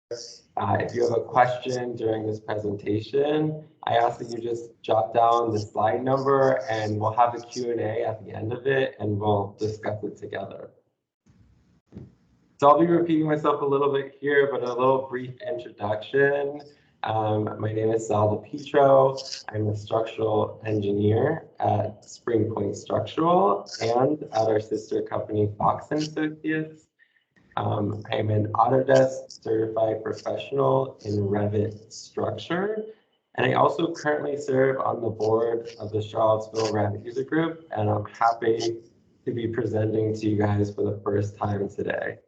If you have a question during this presentation, I ask that you just jot down the slide number and we'll have a Q&A at the end of it and we'll discuss it together. So I'll be repeating myself a little bit here, but a little brief introduction. My name is Salvatore DiPietro. I'm a structural engineer at Springpoint Structural and at our sister company, Flossing the Detail. I'm an Autodesk certified professional in Revit Structure, and I also currently serve on the board of the Charlottesville Revit User Group, and I'm happy to be presenting to you guys for the first time today.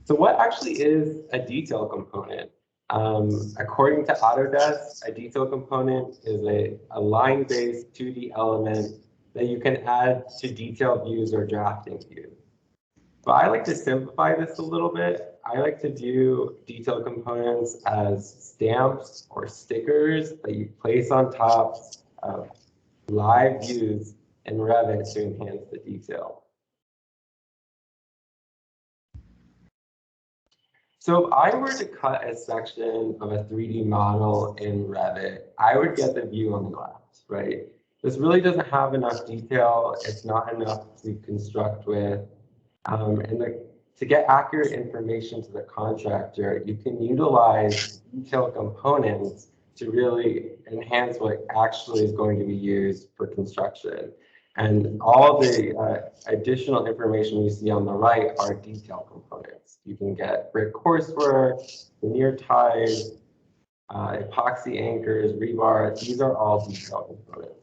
So what actually is a detail component? According to Autodesk, a detail component is a line-based 2D element that you can add to detailed views or drafting views. But I like to simplify this a little bit. I like to view detail components as stamps or stickers that you place on top of live views in Revit to enhance the detail. So if I were to cut a section of a 3D model in Revit, I would get the view on the left, right? This really doesn't have enough detail. It's not enough to construct with. To get accurate information to the contractor, you can utilize detail components to really enhance what actually is going to be used for construction. And all the additional information you see on the right are detail components. You can get brick coursework, veneer ties, epoxy anchors, rebar. These are all detail components.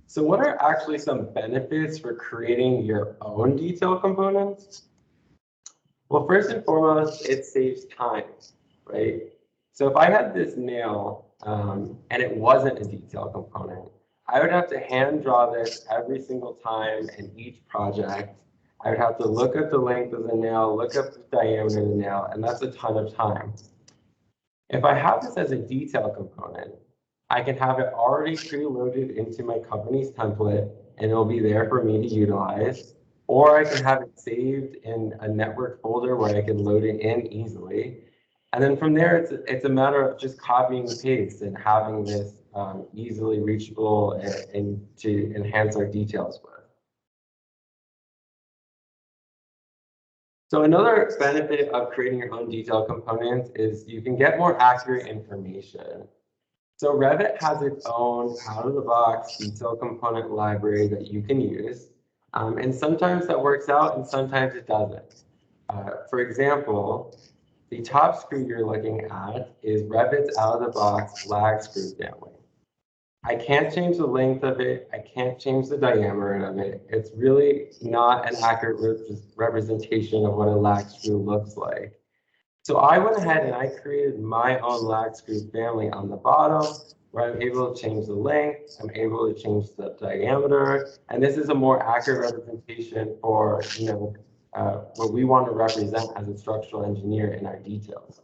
So what are actually some benefits for creating your own detail components? Well, first and foremost, it saves time, right? So if I had this nail and it wasn't a detail component, I would have to hand draw this every single time in each project. I would have to look up the length of the nail, look up the diameter of the nail, and that's a ton of time. If I have this as a detail component, I can have it already preloaded into my company's template and it'll be there for me to utilize. Or I can have it saved in a network folder where I can load it in easily. And then from there, it's a matter of just copying the paste and having this easily reachable and to enhance our details with. So another benefit of creating your own detail components is you can get more accurate information. So Revit has its own out-of-the-box detail component library that you can use. And sometimes that works out and sometimes it doesn't. For example, the top screw you're looking at is Revit's out-of-the-box lag screw family. I can't change the length of it. I can't change the diameter of it. It's really not an accurate representation of what a lag screw looks like. So I went ahead and I created my own lag screw family on the bottom where I'm able to change the length, I'm able to change the diameter, and this is a more accurate representation for what we want to represent as a structural engineer in our details.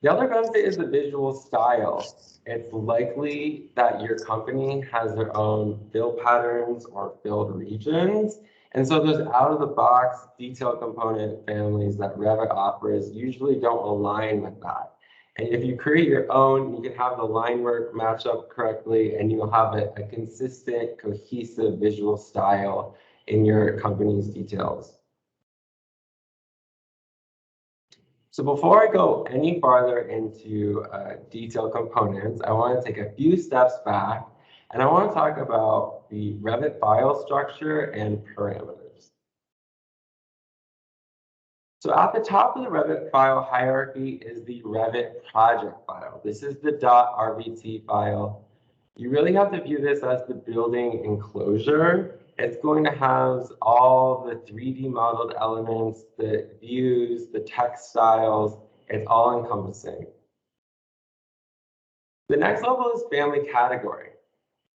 The other benefit is the visual style. It's likely that your company has their own fill patterns or filled regions. And so those out-of-the-box detail component families that Revit offers usually don't align with that. And if you create your own, you can have the line work match up correctly, and you'll have a consistent, cohesive visual style in your company's details. So before I go any farther into detail components, I want to take a few steps back, and I want to talk about the Revit file structure and parameters. So at the top of the Revit file hierarchy is the Revit project file. This is the .rvt file. You really have to view this as the building enclosure. It's going to house all the 3D modeled elements, the views, the text styles. It's all encompassing. The next level is family category.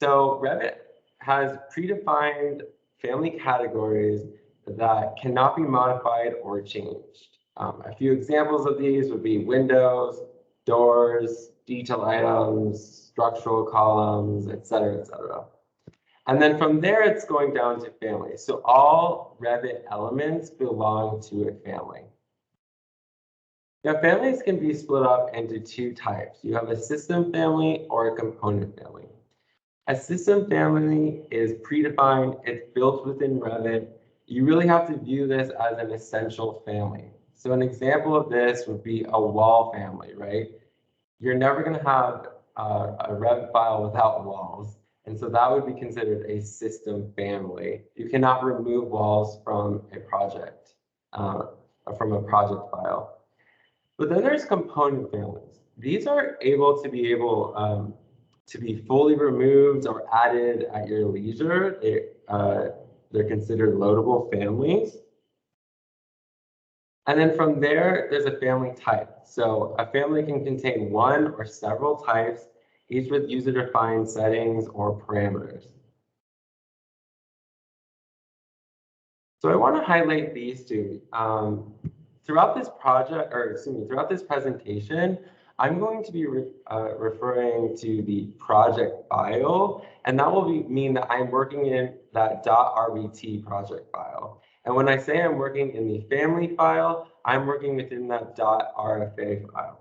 So Revit has predefined family categories that cannot be modified or changed. A few examples of these would be windows, doors, detail items, structural columns, et cetera, et cetera. And then from there, it's going down to family. So all Revit elements belong to a family. Now, families can be split up into two types. You have a system family or a component family. A system family is predefined, it's built within Revit. You really have to view this as an essential family. So an example of this would be a wall family, right? You're never going to have a Revit file without walls. And so that would be considered a system family. You cannot remove walls from a project file. But then there's component families. These are able to be fully removed or added at your leisure. They're considered loadable families. And then from there, there's a family type. So a family can contain one or several types, each with user-defined settings or parameters. So I want to highlight these two. Throughout this presentation, I'm going to be referring to the project file, and that will mean that I'm working in that .rbt project file. And when I say I'm working in the family file, I'm working within that .rfa file.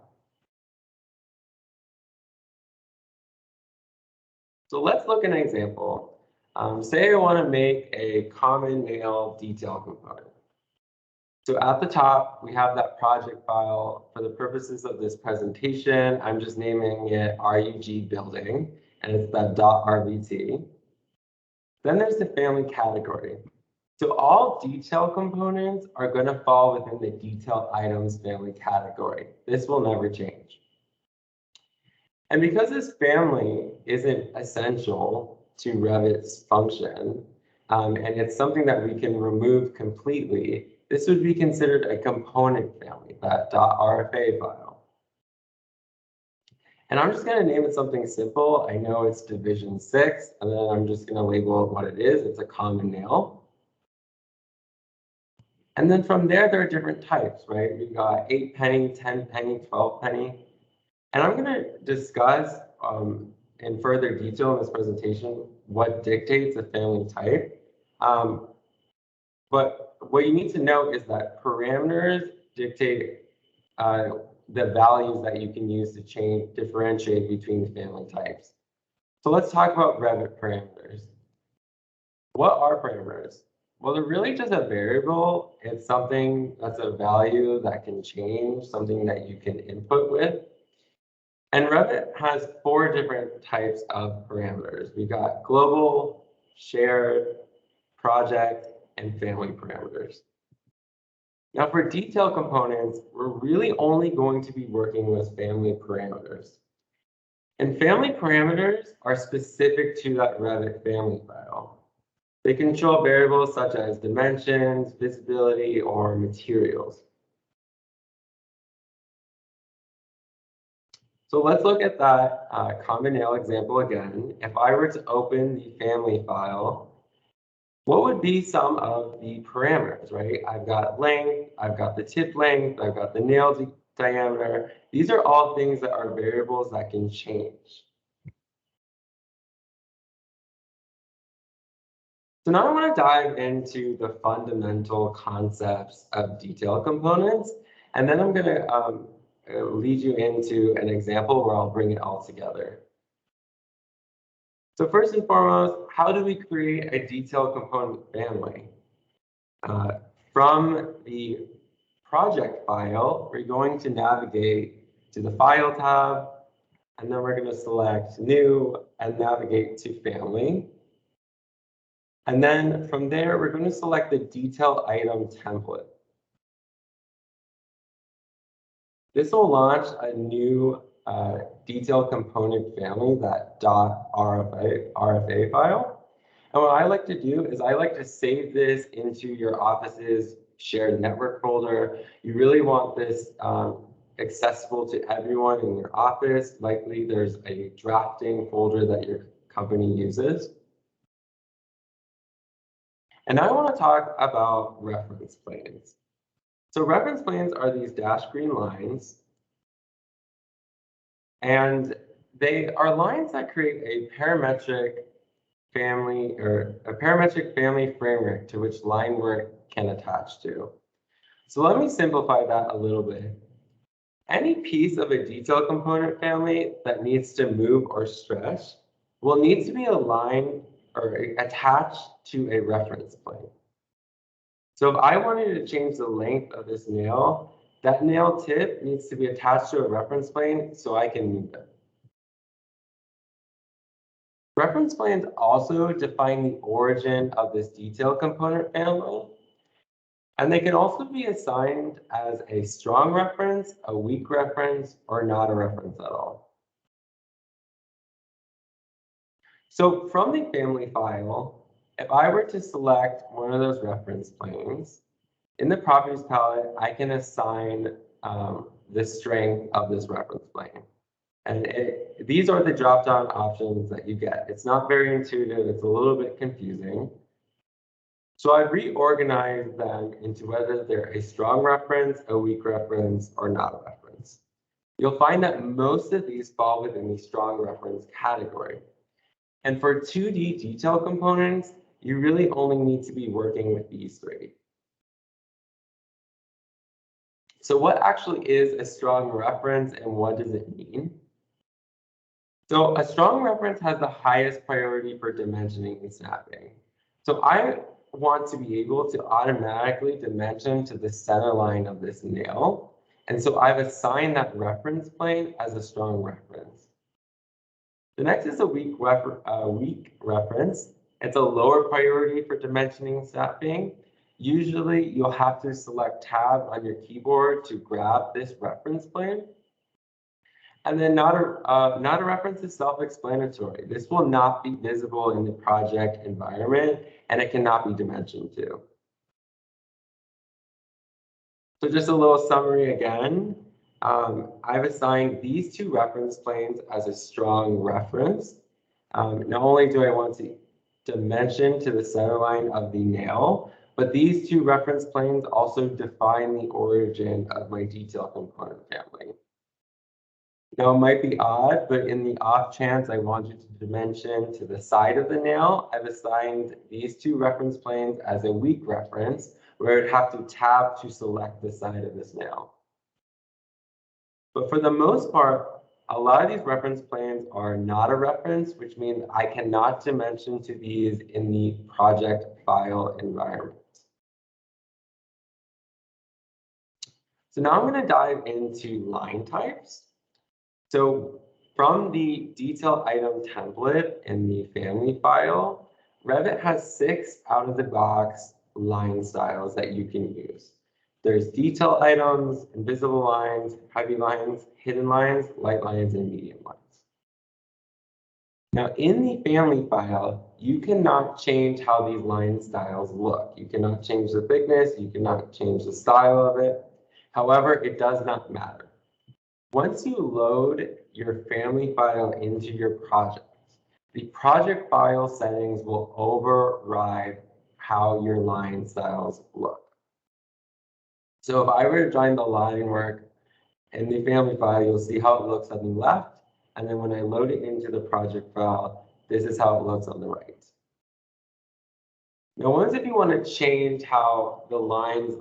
So let's look at an example. Say I want to make a common nail detail component. So at the top, we have that project file. For the purposes of this presentation, I'm just naming it RUG building, and it's that .rbt. Then there's the family category. So all detail components are going to fall within the detail items family category. This will never change. And because this family isn't essential to Revit's function, and it's something that we can remove completely, this would be considered a component family, that .rfa file. And I'm just going to name it something simple. I know it's division 6, and then I'm just going to label it what it is. It's a common nail. And then from there are different types, right? We've got 8 penny, 10 penny, 12 penny. And I'm going to discuss in further detail in this presentation what dictates a family type. But what you need to know is that parameters dictate the values that you can use to differentiate between the family types. So let's talk about Revit parameters. What are parameters? Well, they're really just a variable. It's something that's a value that can change, something that you can input with. And Revit has 4 different types of parameters. We've got global, shared, project, and family parameters. Now for detail components, we're really only going to be working with family parameters. And family parameters are specific to that Revit family file. They control variables such as dimensions, visibility, or materials. So let's look at that common nail example again. If I were to open the family file, what would be some of the parameters, right? I've got length, I've got the tip length, I've got the nail diameter. These are all things that are variables that can change. So now I want to dive into the fundamental concepts of detail components, and then I'm going to lead you into an example where I'll bring it all together. So first and foremost, how do we create a detail component family? From the project file, we're going to navigate to the File tab, and then we're going to select New and navigate to Family. And then from there, we're going to select the Detail Item template. This will launch a new detail component family, that .rfa file. And what I like to do is I like to save this into your office's shared network folder. You really want this accessible to everyone in your office. Likely there's a drafting folder that your company uses. And I want to talk about reference planes. So reference planes are these dashed green lines. And they are lines that create a parametric family or a parametric family framework to which line work can attach to. So let me simplify that a little bit. Any piece of a detail component family that needs to move or stretch will need to be aligned or attached to a reference plane. So if I wanted to change the length of this nail, that nail tip needs to be attached to a reference plane so I can move it. Reference planes also define the origin of this detail component family, and they can also be assigned as a strong reference, a weak reference, or not a reference at all. So from the family file, if I were to select one of those reference planes, in the properties palette, I can assign the strength of this reference plane. And these are the drop-down options that you get. It's not very intuitive. It's a little bit confusing. So I've reorganized them into whether they're a strong reference, a weak reference, or not a reference. You'll find that most of these fall within the strong reference category. And for 2D detail components, you really only need to be working with these three. So what actually is a strong reference and what does it mean? So a strong reference has the highest priority for dimensioning and snapping. So I want to be able to automatically dimension to the center line of this nail. And so I've assigned that reference plane as a strong reference. The next is a weak reference. It's a lower priority for dimensioning and snapping. Usually you'll have to select tab on your keyboard to grab this reference plane. And then not a reference is self-explanatory. This will not be visible in the project environment, and it cannot be dimensioned to. So just a little summary again. I've assigned these two reference planes as a strong reference. Not only do I want to dimension to the center line of the nail, but these two reference planes also define the origin of my detail component family. Now, it might be odd, but in the off chance I want you to dimension to the side of the nail, I've assigned these two reference planes as a weak reference, where I'd have to tab to select the side of this nail. But for the most part, a lot of these reference planes are not a reference, which means I cannot dimension to these in the project file environment. So now I'm going to dive into line types. So from the detail item template in the family file, Revit has 6 out-of-the-box line styles that you can use. There's detail items, invisible lines, heavy lines, hidden lines, light lines, and medium lines. Now in the family file, you cannot change how these line styles look. You cannot change the thickness, you cannot change the style of it. However, it does not matter. Once you load your family file into your project, the project file settings will override how your line styles look. So if I were to join the line work in the family file, you'll see how it looks on the left. And then when I load it into the project file, this is how it looks on the right. Now, once if you want to change how the lines,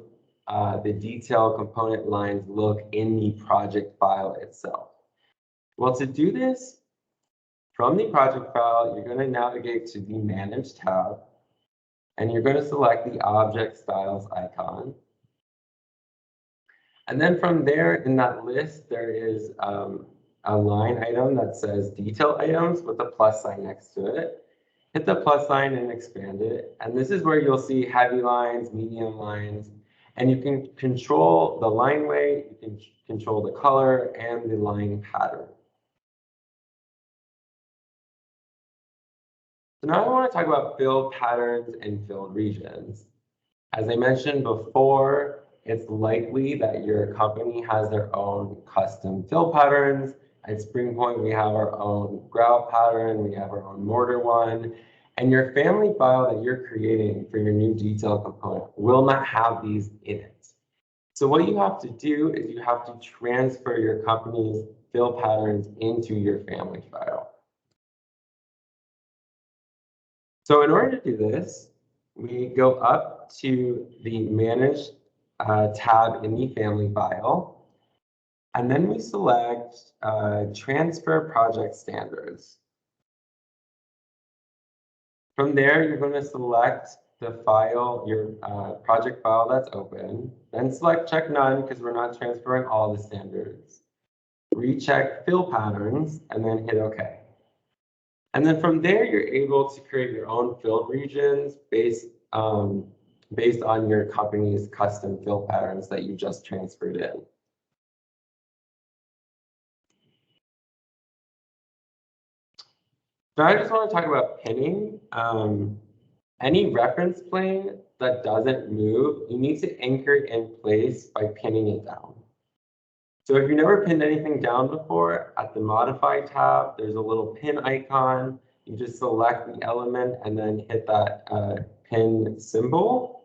the detail component lines look in the project file itself. Well, to do this, from the project file, you're going to navigate to the Manage tab, and you're going to select the Object Styles icon. And then from there, in that list, there is a line item that says Detail Items with a plus sign next to it. Hit the plus sign and expand it. And this is where you'll see heavy lines, medium lines, and you can control the line weight, you can control the color and the line pattern. So now I want to talk about fill patterns and filled regions. As I mentioned before, it's likely that your company has their own custom fill patterns. At Springpoint, we have our own grout pattern, we have our own mortar one, and your family file that you're creating for your new detail component will not have these in it. So what you have to do is you have to transfer your company's fill patterns into your family file. So in order to do this, we go up to the Manage tab in the Family file, and then we select Transfer Project Standards. From there, you're going to select the file, your project file that's open, then select Check None because we're not transferring all the standards. Recheck Fill Patterns, and then hit OK. And then from there, you're able to create your own fill regions based on your company's custom fill patterns that you just transferred in. So I just want to talk about pinning. Any reference plane that doesn't move, you need to anchor it in place by pinning it down. So if you've never pinned anything down before, at the Modify tab, there's a little pin icon. You just select the element and then hit that pin symbol.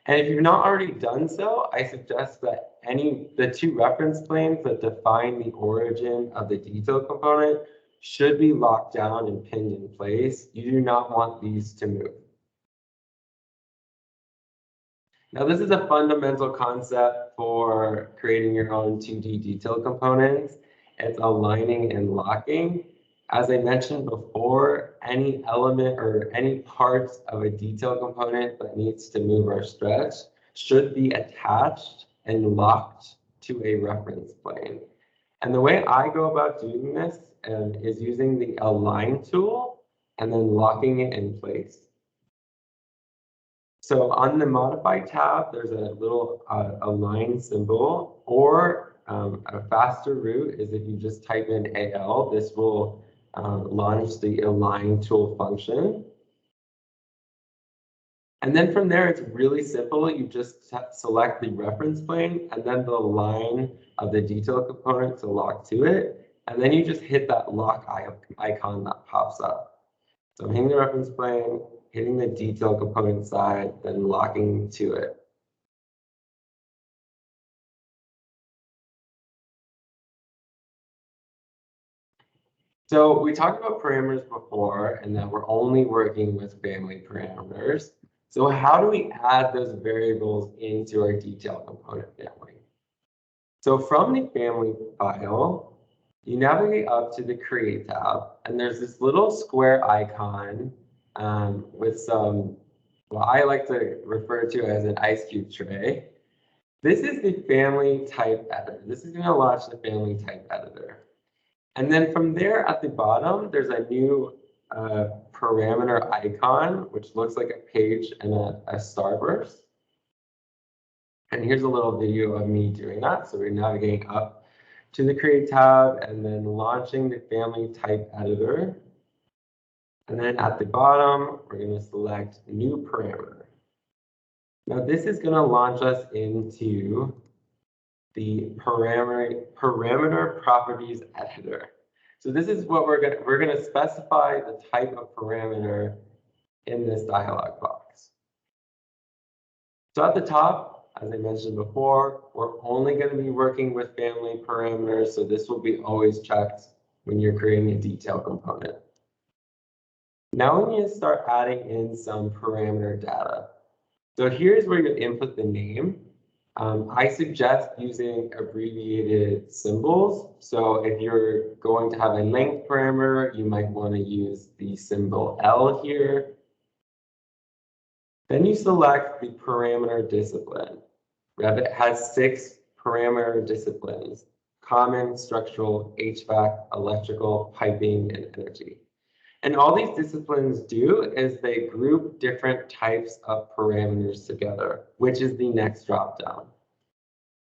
And if you've not already done so, I suggest that the two reference planes that define the origin of the detail component should be locked down and pinned in place. You do not want these to move. Now, this is a fundamental concept for creating your own 2D detail components. It's aligning and locking. As I mentioned before, any element or any parts of a detail component that needs to move or stretch should be attached and locked to a reference plane. And the way I go about doing this is using the Align tool and then locking it in place. So on the Modify tab, there's a little Align symbol, or a faster route is if you just type in AL, this will launch the Align tool function. And then from there, it's really simple. You just select the reference plane and then the line of the detail component to lock to it. And then you just hit that lock icon that pops up. So I'm hitting the reference plane, hitting the detail component side, then locking to it. So we talked about parameters before, and that we're only working with family parameters. So how do we add those variables into our detail component family? So from the family file, you navigate up to the Create tab, and there's this little square icon with some, what I like to refer to as an ice cube tray. This is the family type editor. This is going to launch the family type editor. And then from there at the bottom, there's a new parameter icon, which looks like a page and a starburst. And here's a little video of me doing that. So we're navigating up to the Create tab and then launching the family type editor. And then at the bottom, we're going to select new parameter. Now this is going to launch us into the parameter properties editor. So this is what we're going to specify the type of parameter in this dialog box. So at the top, as I mentioned before, we're only going to be working with family parameters. So this will be always checked when you're creating a detail component. Now we need to start adding in some parameter data. So here's where you input the name. I suggest using abbreviated symbols. So if you're going to have a length parameter, you might want to use the symbol L here. Then you select the parameter discipline. Revit has 6 parameter disciplines: common, structural, HVAC, electrical, piping, and energy. And all these disciplines do is they group different types of parameters together, which is the next dropdown.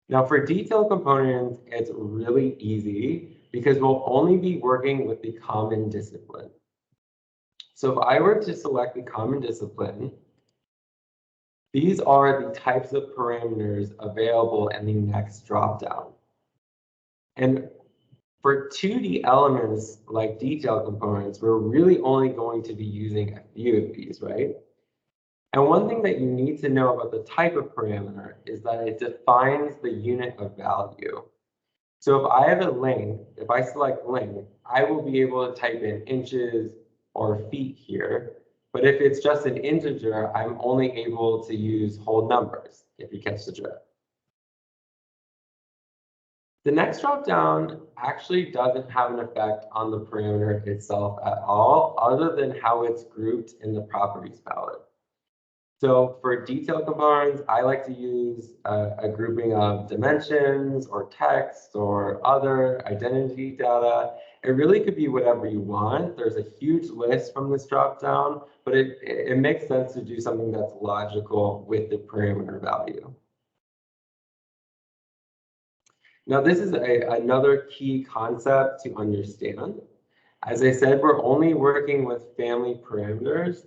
Now for detail components, it's really easy because we'll only be working with the common discipline. So if I were to select the common discipline, these are the types of parameters available in the next dropdown. And for 2D elements like detail components, we're really only going to be using a few of these, right? And one thing that you need to know about the type of parameter is that it defines the unit of value. So if I have a length, if I select length, I will be able to type in inches or feet here. But But if it's just an integer, I'm only able to use whole numbers, if you catch the drift. The next dropdown actually doesn't have an effect on the parameter itself at all, other than how it's grouped in the properties palette. So for detail components, I like to use a grouping of dimensions or text or other identity data. It really could be whatever you want. There's a huge list from this dropdown, but it makes sense to do something that's logical with the parameter value. Now, this is another key concept to understand. As I said, we're only working with family parameters,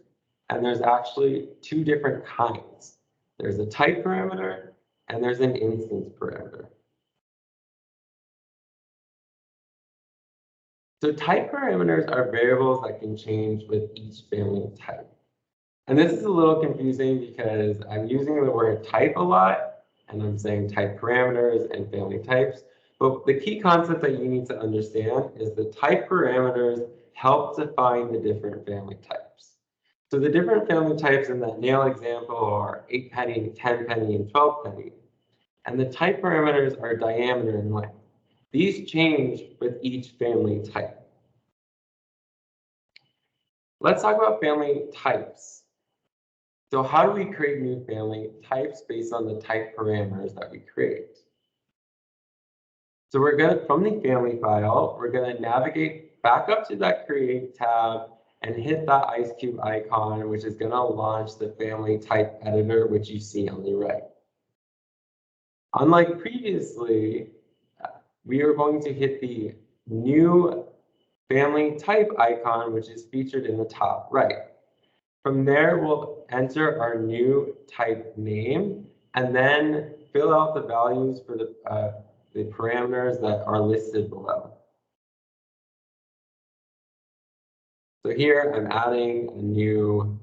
and there's actually two different kinds. There's a type parameter, and there's an instance parameter. So type parameters are variables that can change with each family type. And this is a little confusing because I'm using the word type a lot, and I'm saying type parameters and family types. But the key concept that you need to understand is the type parameters help define the different family types. So the different family types in that nail example are 8 penny, 10 penny, and 12 penny. And the type parameters are diameter and length. These change with each family type. Let's talk about family types. So how do we create new family types based on the type parameters that we create? So we're going to, from the family file, we're going to navigate back up to that create tab and hit that ice cube icon, which is going to launch the family type editor, which you see on the right. Unlike previously, we are going to hit the new family type icon, which is featured in the top right. From there, we'll enter our new type name and then fill out the values for the parameters that are listed below. So here, I'm adding a new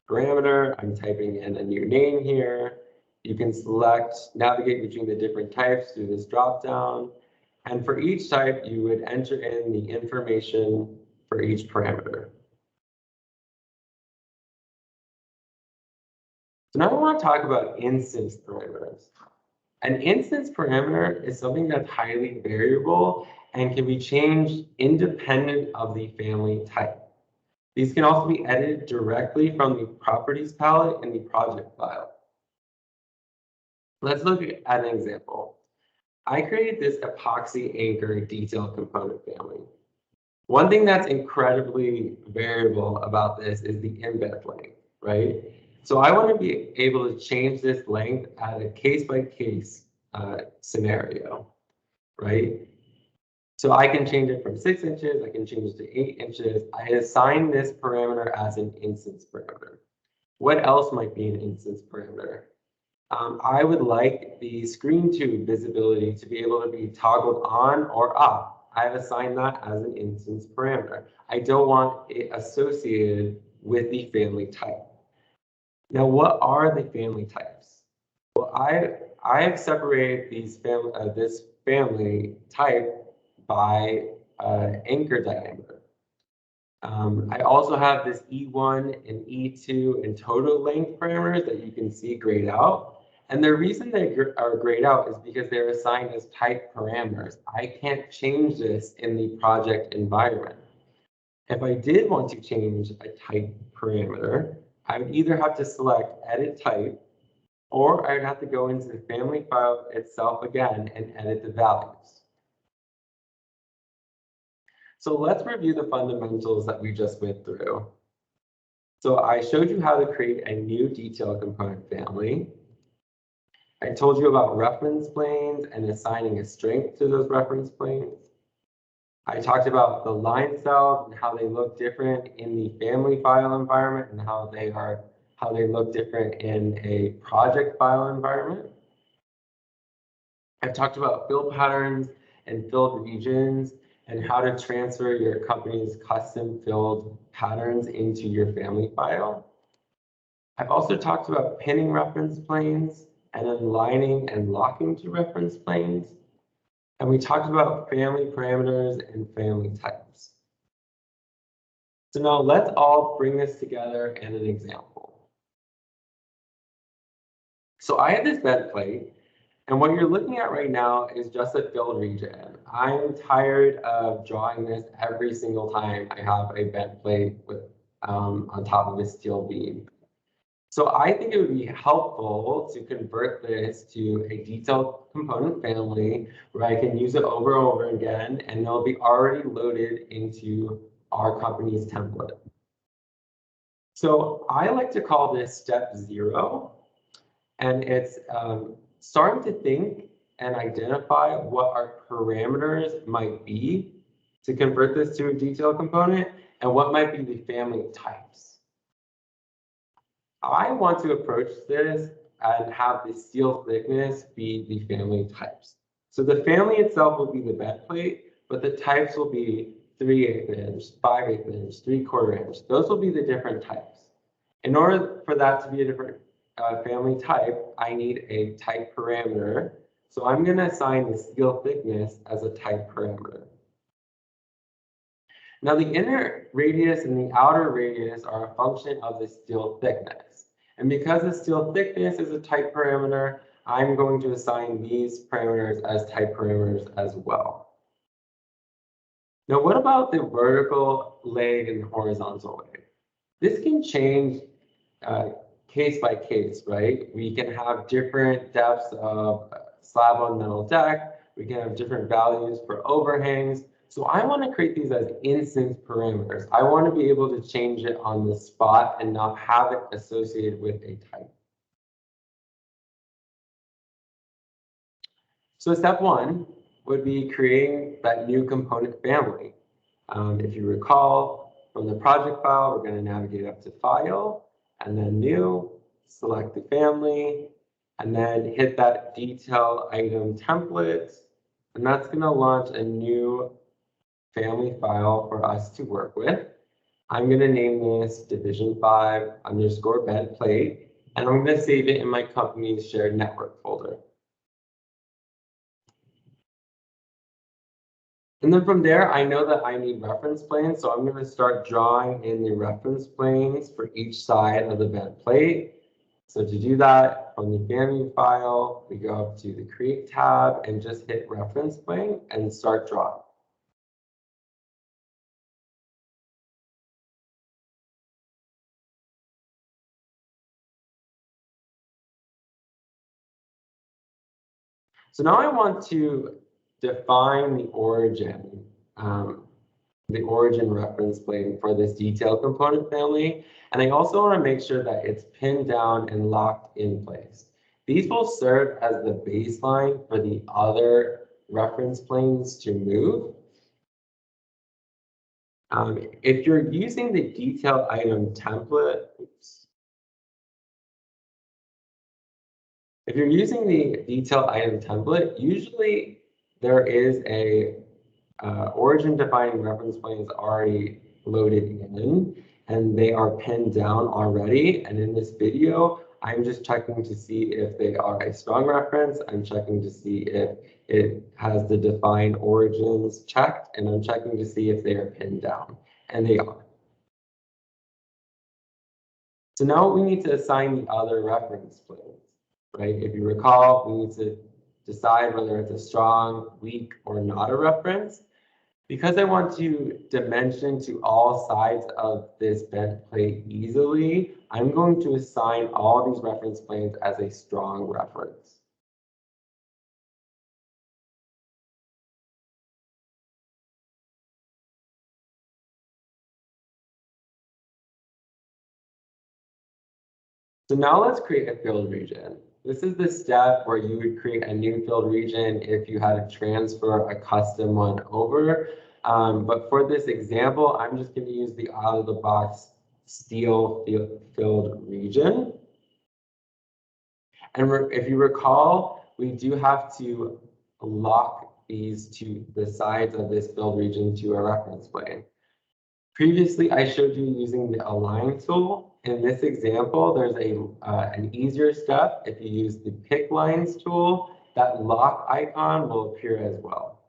parameter. I'm typing in a new name here. You can select, navigate between the different types through this dropdown. And for each type, you would enter in the information for each parameter. So now I want to talk about instance parameters. An instance parameter is something that's highly variable and can be changed independent of the family type. These can also be edited directly from the properties palette in the project file. Let's look at an example. I created this epoxy anchor detail component family. One thing that's incredibly variable about this is the embed length, right? So I want to be able to change this length at a case-by-case scenario, right? So I can change it from 6 inches, I can change it to 8 inches. I assign this parameter as an instance parameter. What else might be an instance parameter? I would like the screen tube visibility to be able to be toggled on or off. I've assigned that as an instance parameter. I don't want it associated with the family type. Now, what are the family types? Well, I have separated these this family type by anchor diameter. I also have this E1 and E2 and total length parameters that you can see grayed out. And the reason they are grayed out is because they're assigned as type parameters. I can't change this in the project environment. If I did want to change a type parameter, I would either have to select edit type, or I would have to go into the family file itself again and edit the values. So let's review the fundamentals that we just went through. So I showed you how to create a new detail component family. I told you about reference planes and assigning a strength to those reference planes. I talked about the line cells and how they look different in the family file environment and how they look different in a project file environment. I've talked about fill patterns and filled regions and how to transfer your company's custom filled patterns into your family file. I've also talked about pinning reference planes and aligning and locking to reference planes. And we talked about family parameters and family types. So now let's all bring this together in an example. So I have this bed plate, and what you're looking at right now is just a filled region. I'm tired of drawing this every single time I have a bed plate with on top of a steel beam. So I think it would be helpful to convert this to a detailed component family where I can use it over and over again, and they'll be already loaded into our company's template. So I like to call this step 0, and it's starting to think and identify what our parameters might be to convert this to a detailed component and what might be the family types. I want to approach this and have the steel thickness be the family types. So the family itself will be the bed plate, but the types will be 3/8 inch, 5/8 inch, 3/4 inch. Those will be the different types. In order for that to be a different family type, I need a type parameter. So I'm going to assign the steel thickness as a type parameter. Now the inner radius and the outer radius are a function of the steel thickness. And because the steel thickness is a type parameter, I'm going to assign these parameters as type parameters as well. Now what about the vertical leg and the horizontal leg? This can change case by case, right? We can have different depths of slab on metal deck. We can have different values for overhangs. So I want to create these as instance parameters. I want to be able to change it on the spot and not have it associated with a type. So step 1 would be creating that new component family. If you recall from the project file, we're going to navigate up to File, and then New, select the family, and then hit that detail item template, and that's going to launch a new family file for us to work with. I'm going to name this division5_bed plate, and I'm going to save it in my company's shared network folder. And then from there, I know that I need reference planes, so I'm going to start drawing in the reference planes for each side of the bed plate. So to do that, from the family file, we go up to the Create tab and just hit Reference Plane and start drawing. So now I want to define the origin reference plane for this detail component family. And I also want to make sure that it's pinned down and locked in place. These will serve as the baseline for the other reference planes to move. If you're using the detail item template, if you're using the detail item template, usually there is a origin defining reference planes already loaded in, and they are pinned down already. And in this video, I'm just checking to see if they are a strong reference. I'm checking to see if it has the defined origins checked, and I'm checking to see if they are pinned down, and they are. So now we need to assign the other reference planes, right? If you recall, we need to decide whether it's a strong, weak, or not a reference. Because I want to dimension to all sides of this bed plate easily, I'm going to assign all these reference planes as a strong reference. So now let's create a filled region. This is the step where you would create a new filled region if you had to transfer a custom one over. But for this example, I'm just going to use the out-of-the-box steel filled region. And if you recall, we do have to lock these to the sides of this filled region to a reference plane. Previously, I showed you using the Align tool. In this example, there's an easier step. If you use the Pick Lines tool, that lock icon will appear as well.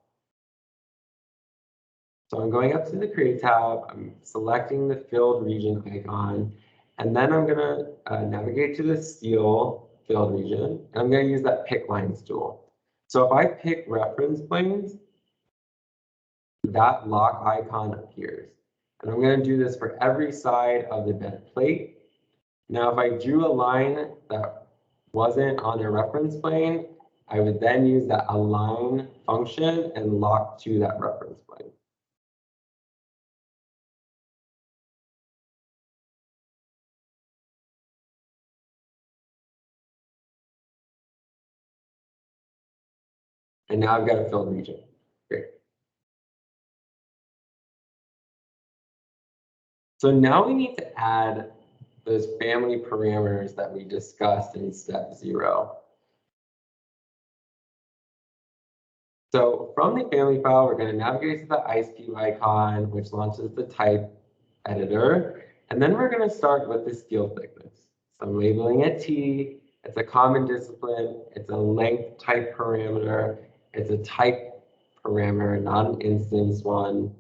So I'm going up to the Create tab, I'm selecting the filled region icon, and then I'm gonna navigate to the steel filled region, and I'm gonna use that pick lines tool. So if I pick reference planes, that lock icon appears. And I'm gonna do this for every side of the bed plate. Now, if I drew a line that wasn't on a reference plane, I would then use that align function and lock to that reference plane. And now I've got a filled region. Great. So now we need to add those family parameters that we discussed in step 0. So from the family file, we're going to navigate to the ice cube icon, which launches the type editor. And then we're going to start with the steel thickness. So I'm labeling it T. It's a common discipline. It's a length type parameter. It's a type parameter, not an instance one.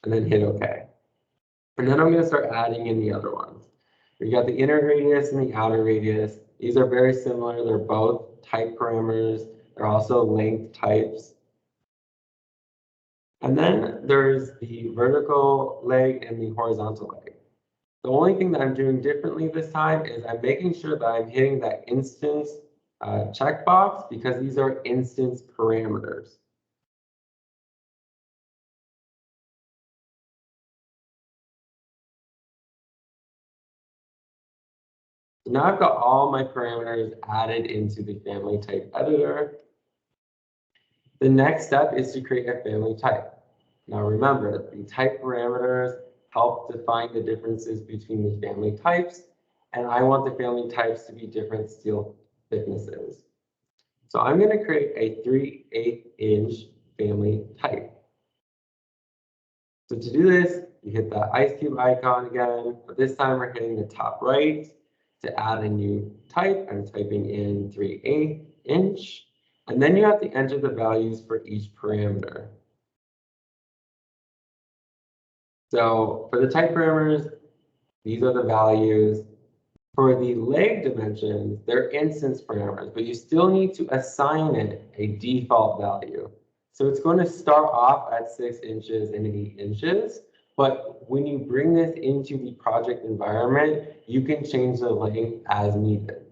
And then hit OK. And then I'm going to start adding in the other ones. We got the inner radius and the outer radius. These are very similar. They're both type parameters. They're also length types. And then there's the vertical leg and the horizontal leg. The only thing that I'm doing differently this time is I'm making sure that I'm hitting that instance checkbox because these are instance parameters. So now I've got all my parameters added into the family type editor. The next step is to create a family type. Now remember, the type parameters help define the differences between the family types, and I want the family types to be different steel thicknesses. So I'm going to create a 3/8 inch family type. So to do this, you hit the ice cube icon again, but this time we're hitting the top right. To add a new type, I'm typing in 3/8 inch, and then you have to enter the values for each parameter. So for the type parameters, these are the values. For the leg dimensions, they're instance parameters, but you still need to assign it a default value. So it's going to start off at 6 inches and 8 inches, but when you bring this into the project environment, you can change the length as needed.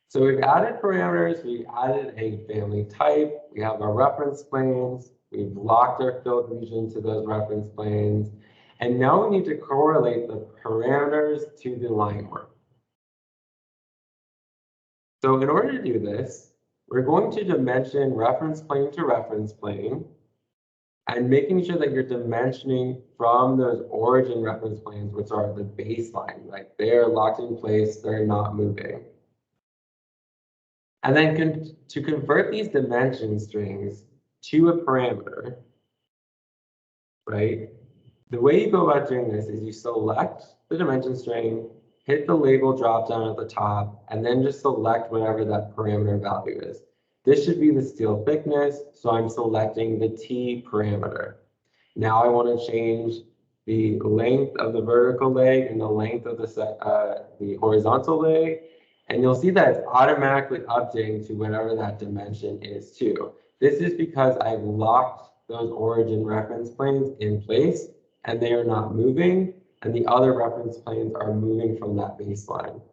So we've added parameters, we've added a family type, we have our reference planes, we've locked our filled region to those reference planes, and now we need to correlate the parameters to the line work. So in order to do this, we're going to dimension reference plane to reference plane, and making sure that you're dimensioning from those origin reference planes, which are the baseline, like they're locked in place, they're not moving. And then to convert these dimension strings to a parameter, right? The way you go about doing this is you select the dimension string, hit the label dropdown at the top, and then just select whatever that parameter value is. This should be the steel thickness, so I'm selecting the T parameter. Now I want to change the length of the vertical leg and the length of the horizontal leg. And you'll see that it's automatically updating to whatever that dimension is too. This is because I've locked those origin reference planes in place and they are not moving, and the other reference planes are moving from that baseline.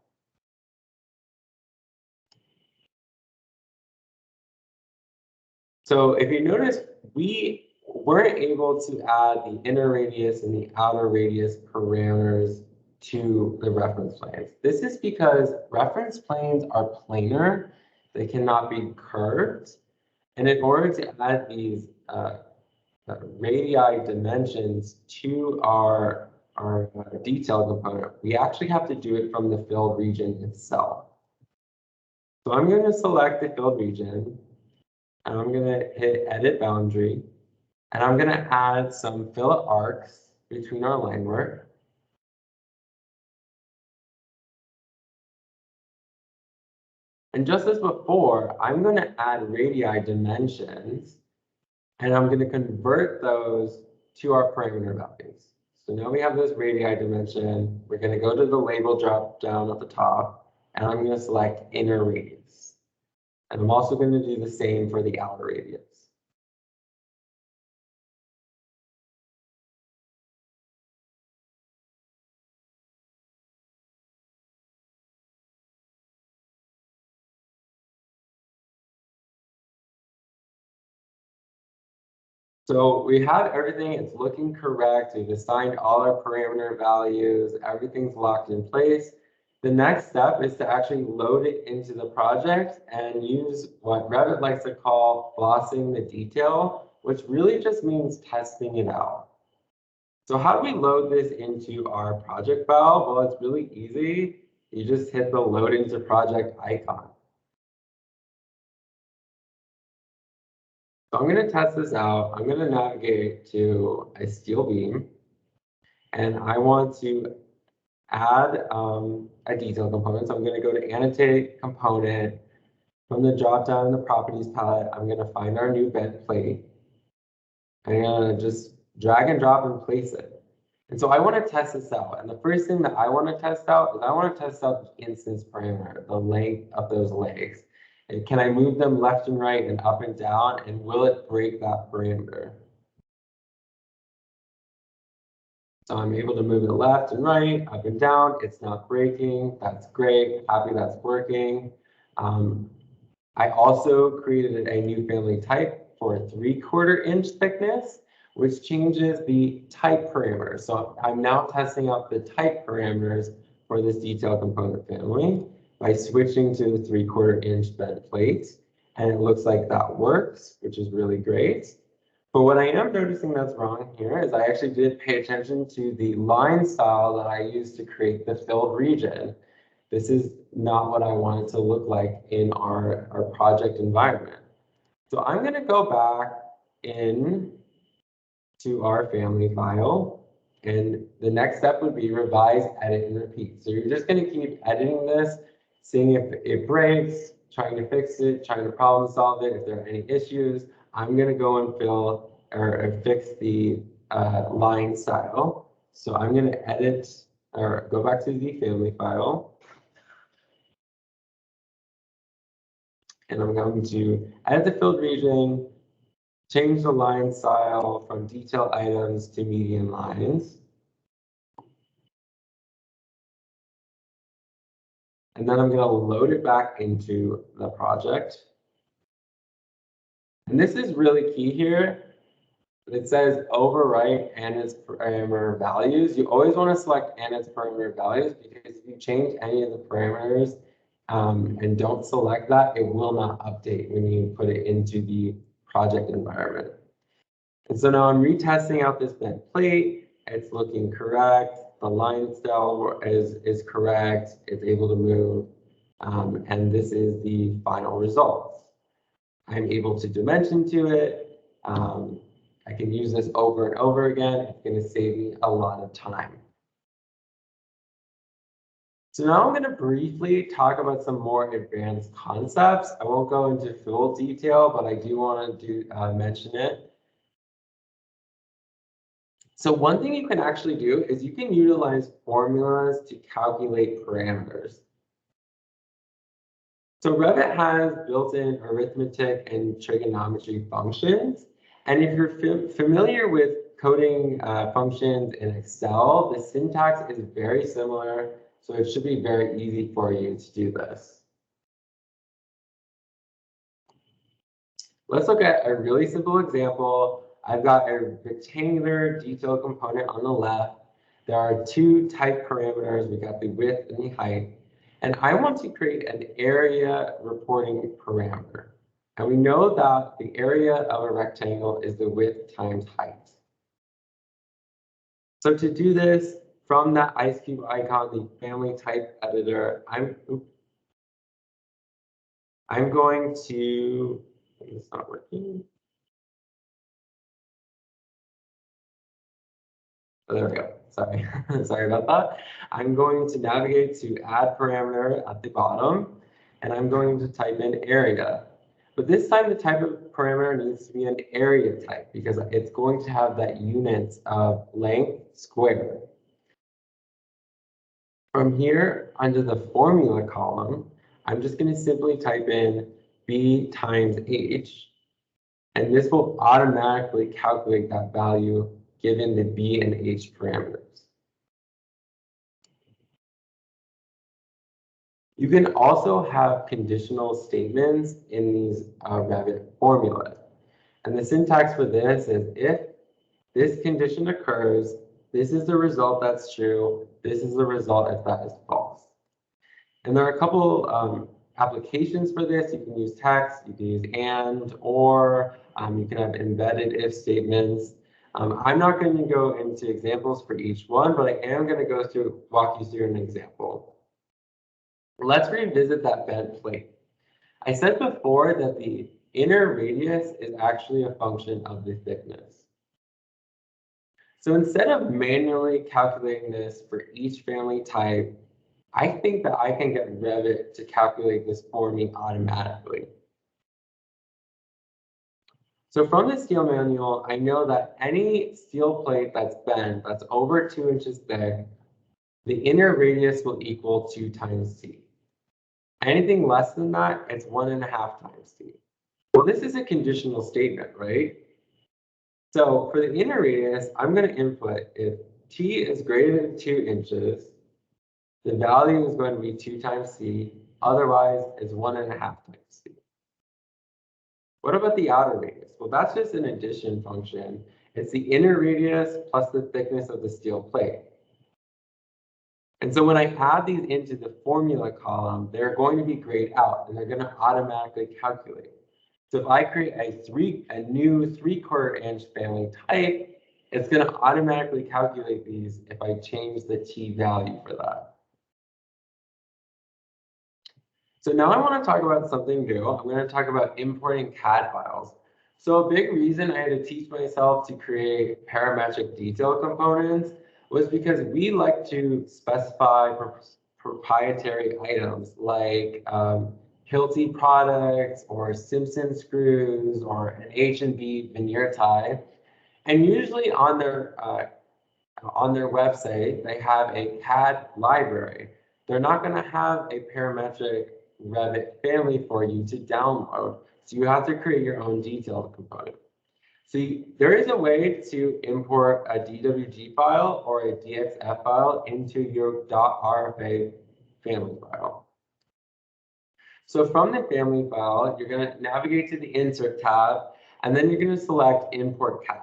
So if you notice, we weren't able to add the inner radius and the outer radius parameters to the reference planes. This is because reference planes are planar, they cannot be curved. And in order to add these radii dimensions to our detail component, we actually have to do it from the filled region itself. So I'm going to select the filled region, and I'm going to hit edit boundary, and I'm going to add some fillet arcs between our line work. And just as before, I'm going to add radii dimensions, and I'm going to convert those to our parameter values. So now we have this radii dimension. We're going to go to the label drop down at the top, and I'm going to select inner radius. And I'm also going to do the same for the outer radius. So we have everything, it's looking correct. We've assigned all our parameter values, everything's locked in place. The next step is to actually load it into the project and use what Revit likes to call flossing the detail, which really just means testing it out. So how do we load this into our project file? Well, it's really easy. You just hit the load into project icon. So I'm going to test this out. I'm going to navigate to a steel beam, and I want to add a detail component. So I'm going to go to annotate component. From the drop down in the properties palette, I'm going to find our new bent plate. I'm going to just drag and drop and place it. And so I want to test this out. And the first thing that I want to test out is I want to test out the instance parameter, the length of those legs. And can I move them left and right and up and down, and will it break that parameter? So I'm able to move it left and right, up and down. It's not breaking. That's great. Happy that's working. I also created a new family type for a 3/4 inch thickness, which changes the type parameters. So I'm now testing out the type parameters for this detail component family by switching to the 3/4 inch bent plate. And it looks like that works, which is really great. But what I am noticing that's wrong here is I actually did pay attention to the line style that I used to create the filled region. This is not what I want it to look like in our project environment. So I'm going to go back in to our family file. And the next step would be revise, edit, and repeat. So you're just going to keep editing this, seeing if it breaks, trying to fix it, trying to problem solve it. If there are any issues, I'm going to go and fill or fix the line style. So I'm going to edit or go back to the family file. And I'm going to edit the filled region, change the line style from detail items to median lines. And then I'm going to load it back into the project. And this is really key here. It says overwrite and its parameter values. You always want to select and its parameter values, because if you change any of the parameters and don't select that, it will not update when you put it into the project environment. And so now I'm retesting out this bent plate. It's looking correct. The line style is correct. It's able to move. And this is the final result. I'm able to dimension to it. I can use this over and over again. It's going to save me a lot of time. So now I'm going to briefly talk about some more advanced concepts. I won't go into full detail, but I do want to mention it. So one thing you can actually do is you can utilize formulas to calculate parameters. So Revit has built-in arithmetic and trigonometry functions. And if you're familiar with coding functions in Excel, the syntax is very similar. So it should be very easy for you to do this. Let's look at a really simple example. I've got a rectangular detail component on the left. There are two type parameters. We got the width and the height. And I want to create an area reporting parameter. And we know that the area of a rectangle is the width times height. So to do this, from that ice cube icon, the family type editor, I'm going to, it's not working. Oh, there we go. Sorry, sorry about that. I'm going to navigate to add parameter at the bottom. and I'm going to type in area. But this time the type of parameter needs to be an area type because it's going to have that units of length squared. From here, under the formula column, I'm just going to simply type in b times h, and this will automatically calculate that value given the b and h parameters. You can also have conditional statements in these Revit formulas. And the syntax for this is if this condition occurs, this is the result that's true, this is the result if that is false. And there are a couple applications for this. You can use text, you can use and, or, you can have embedded if statements. I'm not going to go into examples for each one, but I am going to walk you through an example. Let's revisit that bed plate. I said before that the inner radius is actually a function of the thickness. So instead of manually calculating this for each family type, I think that I can get Revit to calculate this for me automatically. So from the steel manual, I know that any steel plate that's bent, that's over 2 inches thick, the inner radius will equal 2 times t. Anything less than that, it's 1.5 times t. Well, this is a conditional statement, right? So for the inner radius, I'm going to input if t is greater than 2 inches, the value is going to be 2 times c, otherwise it's 1.5 times c. What about the outer radius? Well, that's just an addition function. It's the inner radius plus the thickness of the steel plate. And so when I add these into the formula column, they're going to be grayed out and they're going to automatically calculate. So if I create a new 3/4 inch family type, it's going to automatically calculate these if I change the t value for that. So now I want to talk about something new. I'm going to talk about importing CAD files. So a big reason I had to teach myself to create parametric detail components was because we like to specify proprietary items like Hilti products or Simpson screws or an H&B veneer tie. And usually on their website, they have a CAD library. They're not going to have a parametric Revit family for you to download. So you have to create your own detailed component. So there is a way to import a DWG file or a DXF file into your .rfa family file. So from the family file, you're going to navigate to the Insert tab, and then you're going to select Import CAD.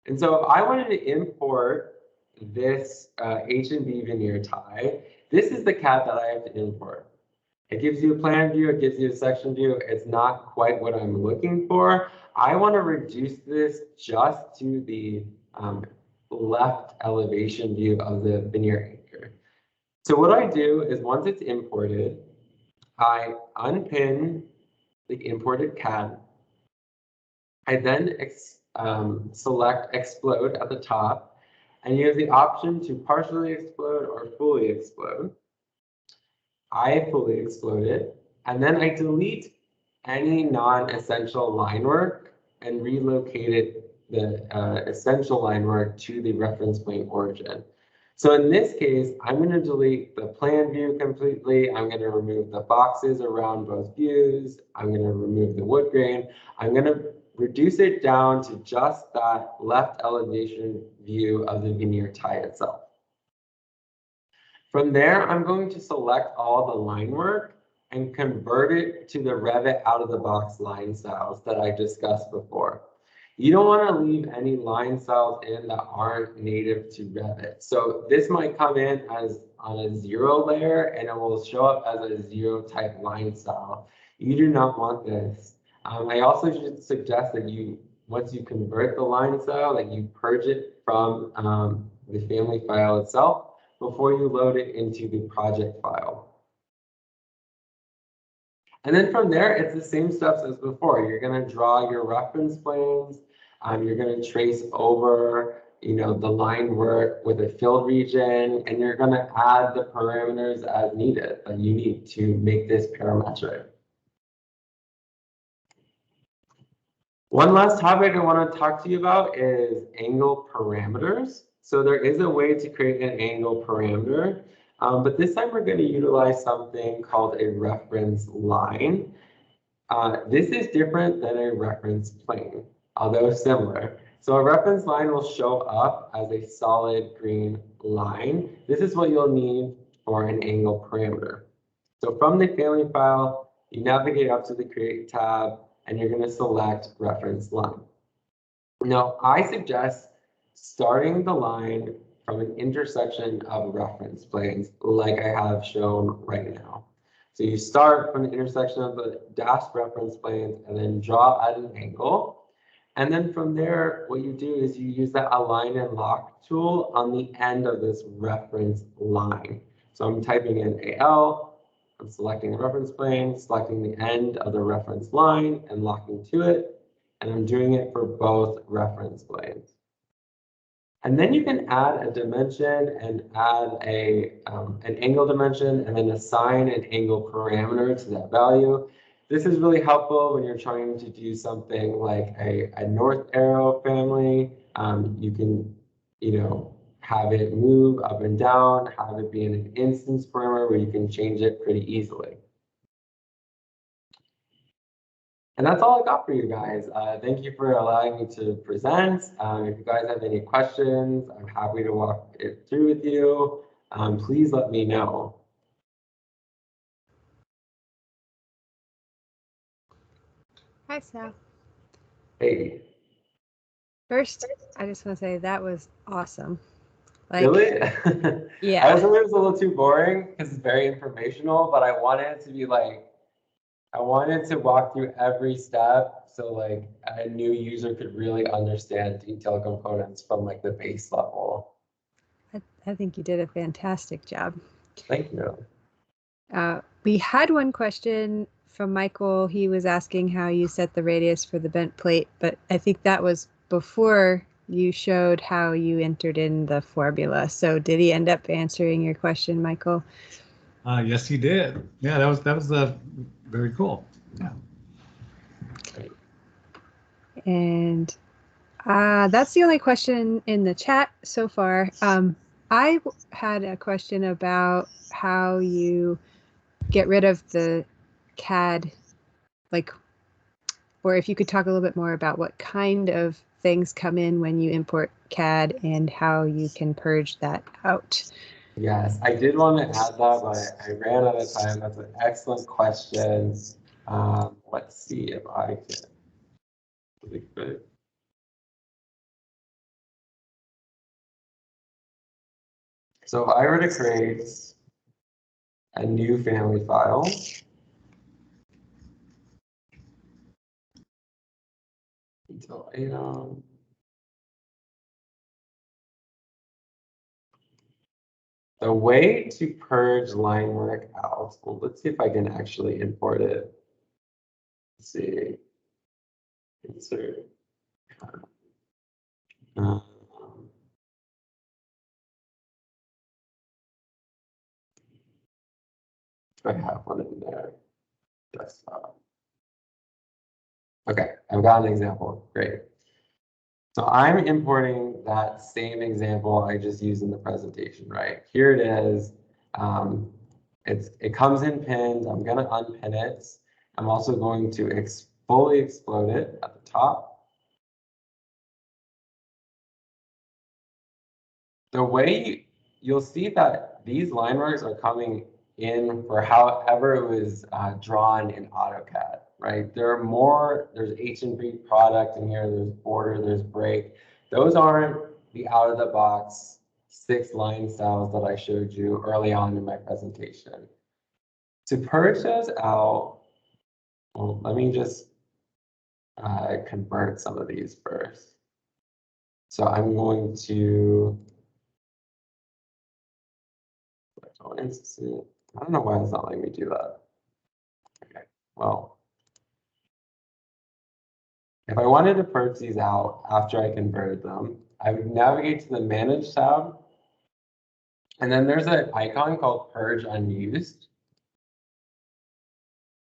And so if I wanted to import this H&B veneer tie, this is the CAD that I have to import. It gives you a plan view, it gives you a section view. It's not quite what I'm looking for. I want to reduce this just to the left elevation view of the veneer anchor. So what I do is once it's imported, I unpin the imported CAD. I then select explode at the top, and you have the option to partially explode or fully explode. I fully explode it, and then I delete any non-essential line work and relocated the essential line work to the reference plane origin. So in this case, I'm going to delete the plan view completely. I'm going to remove the boxes around both views. I'm going to remove the wood grain. I'm going to reduce it down to just that left elevation view of the veneer tie itself. From there, I'm going to select all the line work and convert it to the Revit out-of-the-box line styles that I discussed before. You don't want to leave any line styles in that aren't native to Revit. So this might come in as on a 0 layer and it will show up as a 0 type line style. You do not want this. I also should suggest that once you convert the line style, that you purge it from the family file itself before you load it into the project file. And then from there, it's the same steps as before. You're going to draw your reference planes. You're going to trace over the line work with a filled region, and you're going to add the parameters as needed that you need to make this parametric. One last topic I want to talk to you about is angle parameters. So there is a way to create an angle parameter, but this time we're going to utilize something called a reference line. This is different than a reference plane, although similar. So a reference line will show up as a solid green line. This is what you'll need for an angle parameter. So from the family file, you navigate up to the Create tab, and you're going to select Reference Line. Now, I suggest starting the line from an intersection of reference planes, like I have shown right now. So you start from the intersection of the dashed reference planes and then draw at an angle. And then from there, what you do is you use that Align and Lock tool on the end of this reference line. So I'm typing in AL. I'm selecting a reference plane, selecting the end of the reference line and locking to it. And I'm doing it for both reference planes. And then you can add a dimension and add an angle dimension and then assign an angle parameter to that value. This is really helpful when you're trying to do something like a north arrow family. You can, have it move up and down, have it be in an instance parameter where you can change it pretty easily. And that's all I got for you guys. Thank you for allowing me to present. If you guys have any questions, I'm happy to walk it through with you. Please let me know. Hi, Sal. Hey. First, I just want to say that was awesome. Really? Yeah. I was thinking it was a little too boring because it's very informational, but I wanted it to be I wanted to walk through every step so a new user could really understand detailed components from the base level. I think you did a fantastic job. Thank you. We had one question from Michael. He was asking how you set the radius for the bent plate, but I think that was before you showed how you entered in the formula. So did he end up answering your question, Michael? Yes, he did. Yeah, that was very cool. Yeah. And that's the only question in the chat so far. I had a question about how you get rid of the CAD, or if you could talk a little bit more about what kind of things come in when you import CAD and how you can purge that out. Yes, I did want to add that, but I ran out of time. That's an excellent question. Let's see if I can. So if I were to create a new family file, detail item. The way to purge line work out, well, let's see if I can actually import it. Let's see, insert. I have one in there. Desktop. Okay, I've got an example. Great. So I'm importing that same example I just used in the presentation, right? Here it is. It comes in pins. I'm going to unpin it. I'm also going to fully explode it at the top. The way you'll see that these line works are coming in for however it was drawn in AutoCAD, right? There are more, there's H&B product in here, there's border, there's break. Those aren't the out-of-the-box 6 line styles that I showed you early on in my presentation. To purge those out, well, let me just convert some of these first. So I'm going to institute. I don't know why it's not letting me do that. Okay, well, if I wanted to purge these out after I converted them, I would navigate to the Manage tab. And then there's an icon called Purge Unused.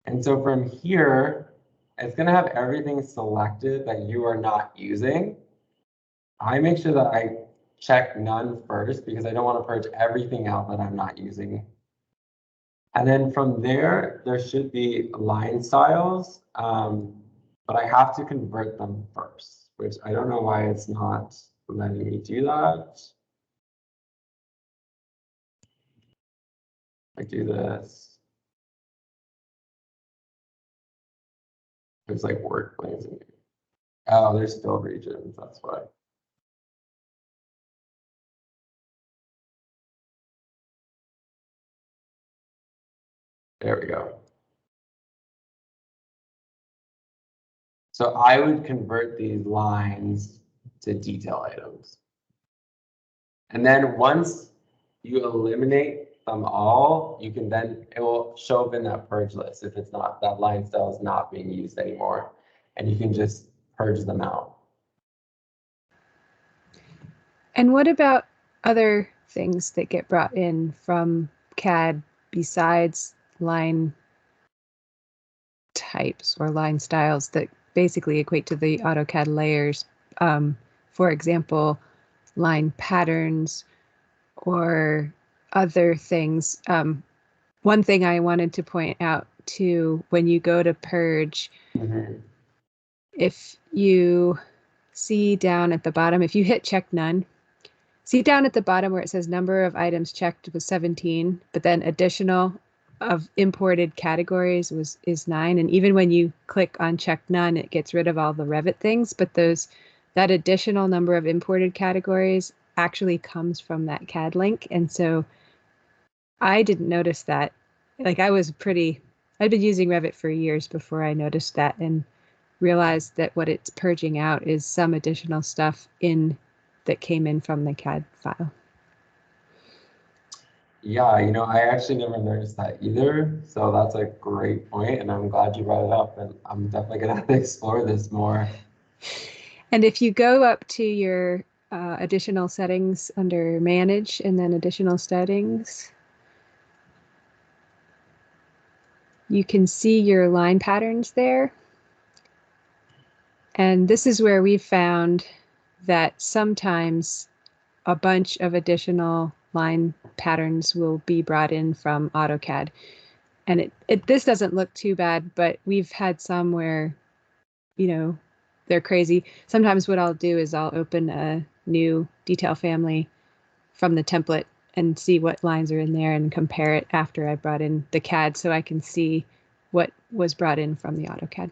And so from here, it's going to have everything selected that you are not using. I make sure that I check none first because I don't want to purge everything out that I'm not using. And then from there, there should be line styles, but I have to convert them first, which I don't know why it's not letting me do that. I do this. There's like work planes in here. Oh, there's still regions, that's why. There we go. So I would convert these lines to detail items. And then once you eliminate them all, you can then, it will show up in that purge list if it's not, that line style is not being used anymore. And you can just purge them out. And what about other things that get brought in from CAD besides line types or line styles that basically equate to the AutoCAD layers? For example, line patterns or other things. One thing I wanted to point out too, when you go to purge, if you see down at the bottom, if you hit check none, see down at the bottom where it says number of items checked was 17, but then additional of imported categories is 9. And even when you click on check none, it gets rid of all the Revit things, but that additional number of imported categories actually comes from that CAD link. And so I didn't notice that. Like I'd been using Revit for years before I noticed that and realized that what it's purging out is some additional stuff that came in from the CAD file. Yeah, you know, I actually never noticed that either. So that's a great point, and I'm glad you brought it up. And I'm definitely gonna have to explore this more. And if you go up to your additional settings under Manage and then Additional Settings, you can see your line patterns there. And this is where we've found that sometimes a bunch of additional line patterns will be brought in from AutoCAD. And this doesn't look too bad, but we've had some where, you know, they're crazy. Sometimes what I'll do is I'll open a new detail family from the template and see what lines are in there and compare it after I brought in the CAD so I can see what was brought in from the AutoCAD.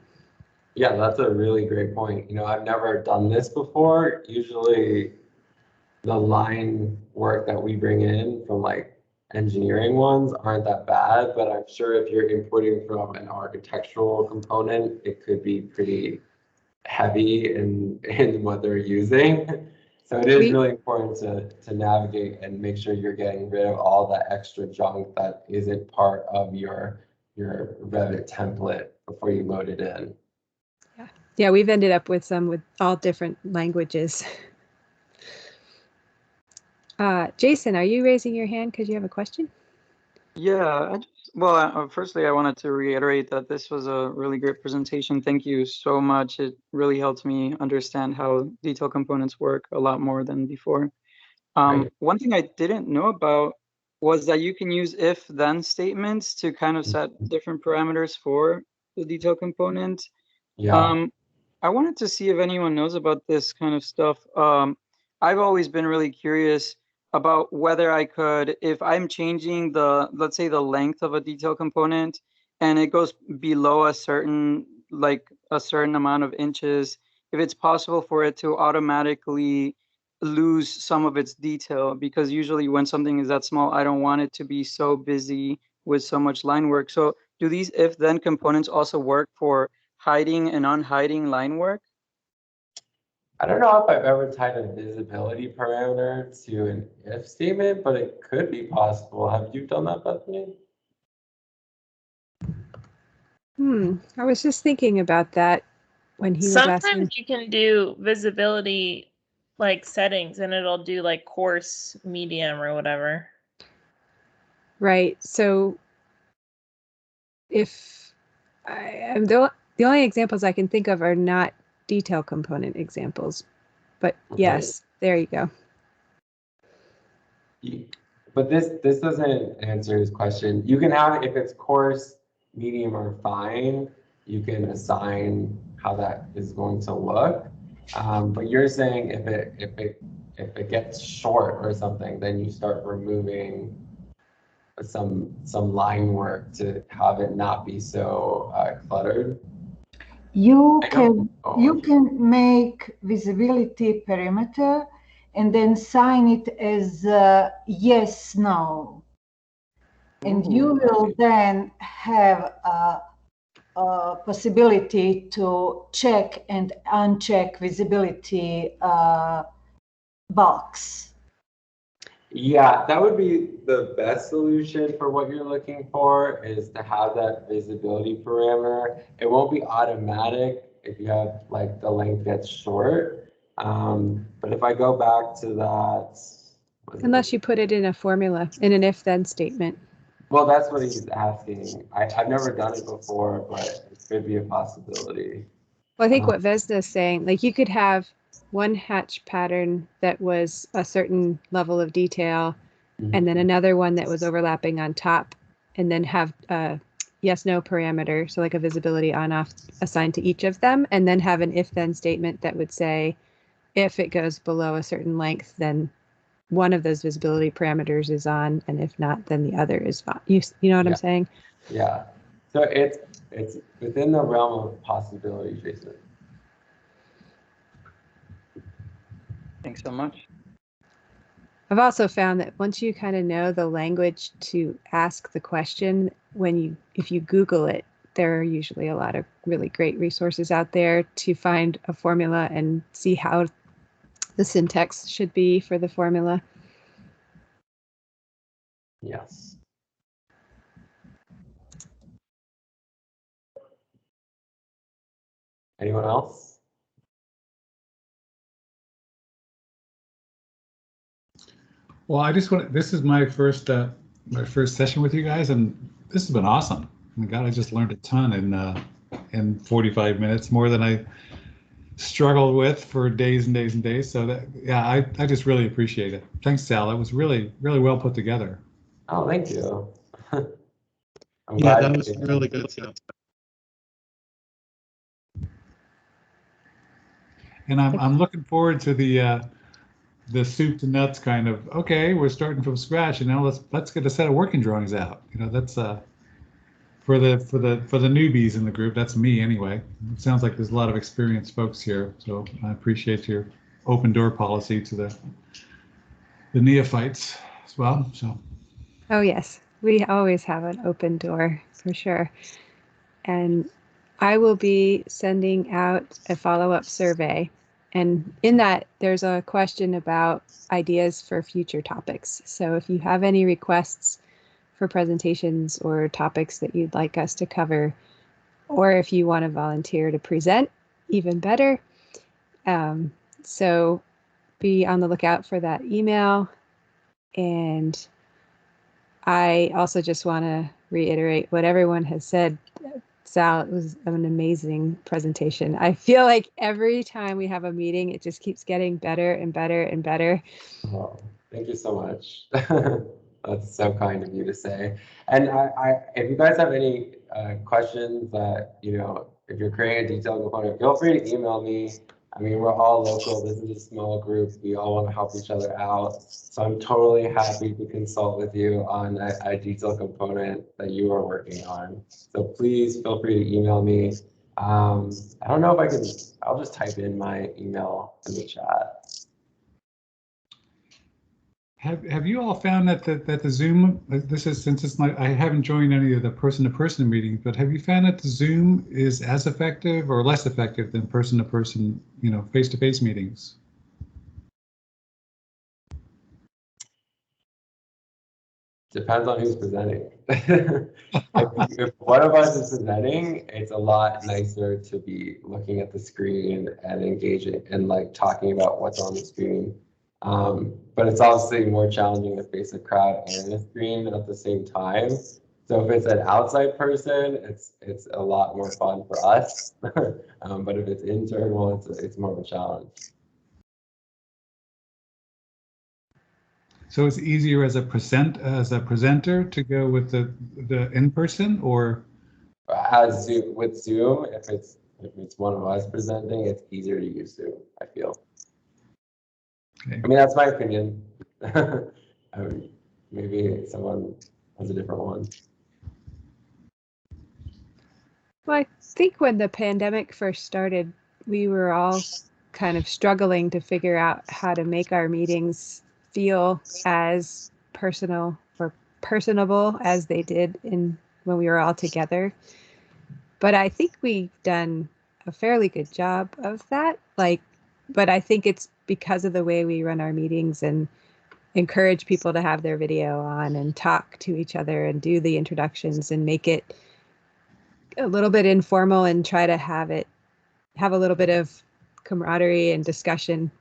Yeah, that's a really great point. You know, I've never done this before. Usually the line work that we bring in from like engineering ones aren't that bad, but I'm sure if you're importing from an architectural component, it could be pretty heavy in what they're using. So it is really important to navigate and make sure you're getting rid of all that extra junk that isn't part of your Revit template before you load it in. Yeah, we've ended up with some with all different languages. Jason, are you raising your hand because you have a question? Yeah, firstly, I wanted to reiterate that this was a really great presentation. Thank you so much. It really helped me understand how detail components work a lot more than before. One thing I didn't know about was that you can use if-then statements to kind of set different parameters for the detail component. Yeah. I wanted to see if anyone knows about this kind of stuff. I've always been really curious about whether I could, if I'm changing let's say the length of a detail component and it goes below a certain amount of inches, if it's possible for it to automatically lose some of its detail, because usually when something is that small, I don't want it to be so busy with so much line work. So do these if-then components also work for hiding and unhiding line work? I don't know if I've ever tied a visibility parameter to an if statement, but it could be possible. Have you done that, Bethany? I was just thinking about that. when he was Sometimes asking. you can do visibility like settings and it'll do like coarse, medium, or whatever. Right. So if I'm the only examples I can think of are not detail component examples, but yes, there you go. But this doesn't answer his question. You can have, if it's coarse, medium, or fine, you can assign how that is going to look. But you're saying if it gets short or something, then you start removing some line work to have it not be so cluttered. You I know. can make visibility parameter and then sign it as yes, no. And you will then have a possibility to check and uncheck visibility box. Yeah, that would be the best solution for what you're looking for, is to have that visibility parameter. It won't be automatic if you have like the length gets short. But if I go back to that. Unless you put it in a formula, in an if-then statement. Well, that's what he's asking. I've never done it before, but it could be a possibility. Well, I think what Vesna's saying, like you could have one hatch pattern that was a certain level of detail, and then another one that was overlapping on top, and then have a yes/no parameter, so like a visibility on/off assigned to each of them, and then have an if-then statement that would say, if it goes below a certain length, then one of those visibility parameters is on, and if not, then the other is on. You know what I'm saying? Yeah. So it's within the realm of possibility, Jason. Thanks so much. I've also found that once you kind of know the language to ask the question, if you Google it, there are usually a lot of really great resources out there to find a formula and see how the syntax should be for the formula. Yes. Anyone else? Well, I just want, this is my first session with you guys, and this has been awesome. Oh my God, I just learned a ton in 45 minutes, more than I struggled with for days and days and days. So that, yeah, I just really appreciate it. Thanks, Sal. It was really, really well put together. Oh, thank you. Yeah, that was really good stuff. And I'm looking forward to the soup to nuts kind of, okay, we're starting from scratch, and now let's get a set of working drawings out. You know, that's for the newbies in the group. That's me anyway. It sounds like there's a lot of experienced folks here, so I appreciate your open door policy to the neophytes as well. So. Oh yes, we always have an open door for sure. And I will be sending out a follow-up survey. And in that, there's a question about ideas for future topics. So if you have any requests for presentations or topics that you'd like us to cover, or if you want to volunteer to present, even better. So be on the lookout for that email. And I also just want to reiterate what everyone has said. Sal, it was an amazing presentation. I feel like every time we have a meeting, it just keeps getting better and better and better. Oh, thank you so much. That's so kind of you to say. And if you guys have any questions that, you know, if you're creating a detailed component, feel free to email me. I mean, we're all local. This is a small group. We all want to help each other out. So I'm totally happy to consult with you on a detailed component that you are working on. So please feel free to email me. I don't know if I can, I'll just type in my email in the chat. Have you all found that the Zoom, this is, since it's not, I haven't joined any of the person-to-person meetings, but have you found that the Zoom is as effective or less effective than person-to-person, you know, face-to-face meetings? Depends on who's presenting. If one of us is presenting, it's a lot nicer to be looking at the screen and engaging and like talking about what's on the screen. But it's obviously more challenging to face a crowd and a screen at the same time. So if it's an outside person, it's a lot more fun for us. But if it's internal, it's more of a challenge. So it's easier as a presenter to go with the in person, or With Zoom, if it's one of us presenting, it's easier to use Zoom, I feel. okay. I mean, that's my opinion. Maybe someone has a different one. Well, I think when the pandemic first started, we were all kind of struggling to figure out how to make our meetings feel as personal or personable as they did when we were all together. But I think we've done a fairly good job of that. But I think it's because of the way we run our meetings and encourage people to have their video on and talk to each other and do the introductions and make it a little bit informal and try to have a little bit of camaraderie and discussion.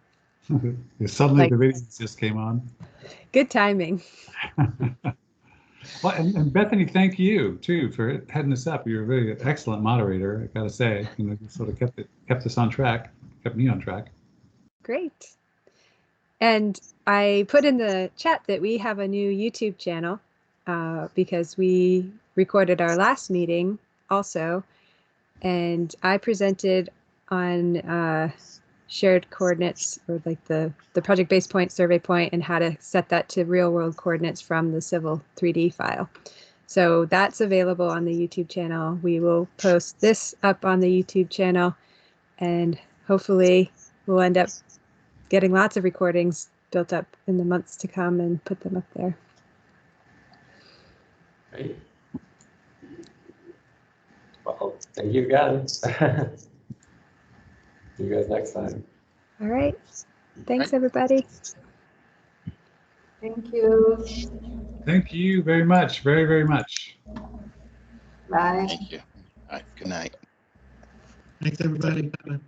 Suddenly the videos just came on. Good timing. Well, and Bethany, thank you too for heading this up. You're a very excellent moderator, I gotta say. You sort of kept us on track, kept me on track. Great. And I put in the chat that we have a new YouTube channel because we recorded our last meeting also, and I presented on shared coordinates, or like the project base point, survey point, and how to set that to real world coordinates from the Cville 3D file. So that's available on the YouTube channel. We will post this up on the YouTube channel, and hopefully we'll end up getting lots of recordings built up in the months to come and put them up there. Great. Well, thank you again. See you guys next time. All right. Thanks, everybody. Thank you. Thank you very much, very, very much. Bye. Thank you. All right. Good night. Thanks, everybody. Bye.